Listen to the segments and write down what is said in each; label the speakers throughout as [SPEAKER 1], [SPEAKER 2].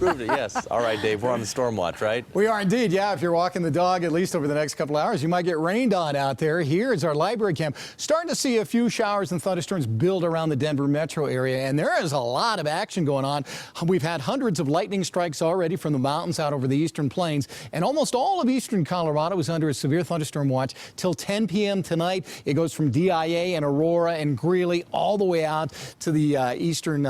[SPEAKER 1] proved it, yes. All right, Dave, we're on the storm watch, right?
[SPEAKER 2] We are indeed, yeah. If you're walking the dog, at least over the next couple hours, you might get rained on out there. Here is our library cam. Starting to see a few showers and thunderstorms build around the Denver metro area, and there is a lot of action going on. We've had hundreds of lightning strikes already from the mountains out over the eastern plains, and almost all of eastern Colorado is under a severe thunderstorm watch till 10 p.m. tonight. It goes from DIA and Aurora and Greeley all the way out to the eastern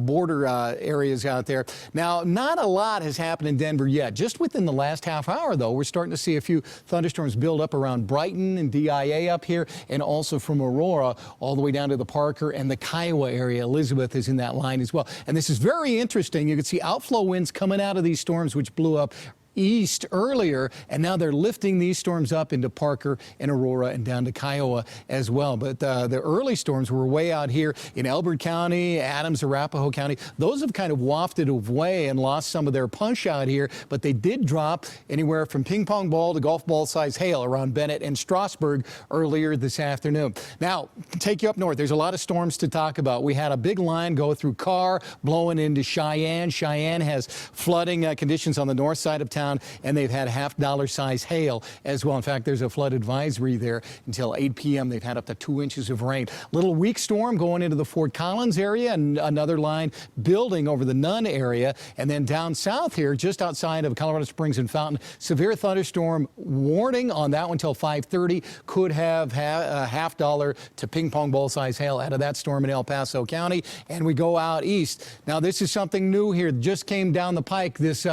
[SPEAKER 2] border areas out there. Now, not a lot has happened in Denver yet. Just within the last half hour, though, we're starting to see a few thunderstorms build up around Brighton and DIA up here, and also from Aurora all the way down to the Parker and the Kiowa area. Elizabeth is in that line as well. And this is very interesting. You can see outflow winds coming out of these storms, which blew up east earlier, and now they're lifting these storms up into Parker and Aurora and down to Kiowa as well. But the early storms were way out here in Elbert County, Adams, Arapahoe County. Those have kind of wafted away and lost some of their punch out here, but they did drop anywhere from ping pong ball to golf ball size hail around Bennett and Strasburg earlier this afternoon. Now, take you up north. There's a lot of storms to talk about. We had a big line go through Carr, blowing into Cheyenne. Cheyenne has flooding conditions on the north side of town, and they've had $half size hail as well. In fact, there's a flood advisory there until 8 p.m. They've had up to 2 inches of rain. Little weak storm going into the Fort Collins area, and another line building over the Nunn area. And then down south here, just outside of Colorado Springs and Fountain, severe thunderstorm warning on that one till 5:30. Could have $half to ping pong ball size hail out of that storm in El Paso County. And we go out east. Now, this is something new here. Just came down the pike. This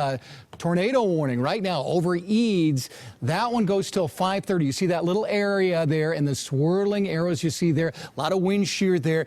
[SPEAKER 2] tornado warning right now over Eads. That one goes till 5:30. You see that little area there and the swirling arrows you see there. A lot of wind shear there.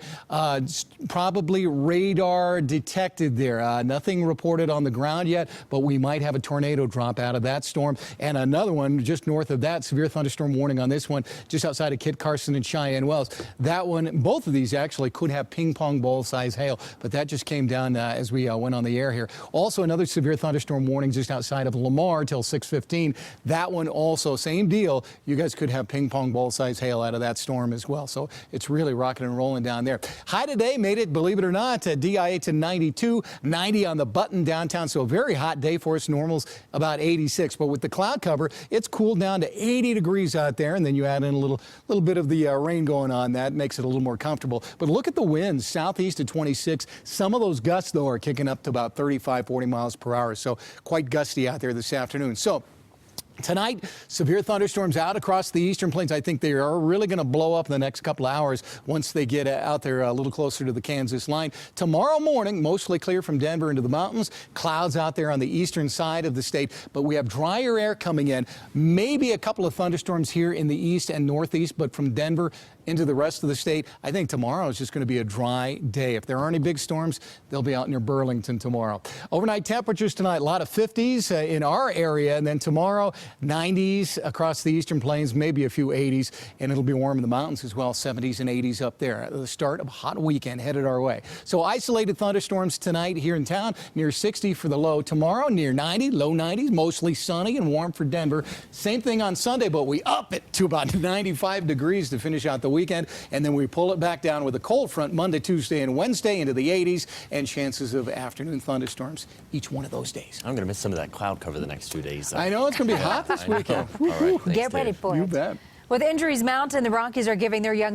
[SPEAKER 2] Probably radar detected there. Nothing reported on the ground yet, but we might have a tornado drop out of that storm. And another one just north of that, severe thunderstorm warning on this one just outside of Kit Carson and Cheyenne Wells. That one, both of these actually could have ping pong ball size hail, but that just came down as we went on the air here. Also, another severe thunderstorm warning just outside of Lamar till 6:15. That one also, same deal. You guys could have ping pong ball size hail out of that storm as well. So it's really rocking and rolling down there. High today made it, believe it or not, DIA to 92, 90 on the Button downtown. So a very hot day for us. Normals about 86. But with the cloud cover, it's cooled down to 80 degrees out there. And then you add in a little bit of the rain going on. That makes it a little more comfortable. But look at the winds, southeast at 26. Some of those gusts, though, are kicking up to about 35, 40 miles per hour. So quite gusty out there this afternoon. So tonight, severe thunderstorms out across the eastern plains. I think they are really going to blow up in the next couple of hours once they get out there a little closer to the Kansas line. Tomorrow morning, mostly clear from Denver into the mountains. Clouds out there on the eastern side of the state, but we have drier air coming in. Maybe a couple of thunderstorms here in the east and northeast, but from Denver into the rest of the state, I think tomorrow is just going to be a dry day. If there aren't any big storms, they'll be out near Burlington tomorrow. Overnight temperatures tonight, a lot of 50s in our area, and then tomorrow 90s across the eastern plains, maybe a few 80s, and it'll be warm in the mountains as well, 70s and 80s up there. The start of a hot weekend headed our way. So isolated thunderstorms tonight here in town, near 60 for the low. Tomorrow near 90, low 90s, mostly sunny and warm for Denver. Same thing on Sunday, but we up it to about 95 degrees to finish out the weekend, and then we pull it back down with a cold front Monday, Tuesday, and Wednesday into the 80s, and chances of afternoon thunderstorms each one of those days.
[SPEAKER 1] I'm going to miss some of that cloud cover the next 2 days.
[SPEAKER 2] I know it's going to be hot this weekend.
[SPEAKER 1] All right, thanks,
[SPEAKER 3] Get ready
[SPEAKER 1] Dave.
[SPEAKER 3] for it.
[SPEAKER 2] You bet.
[SPEAKER 3] With injuries mounting, the Rockies are giving their young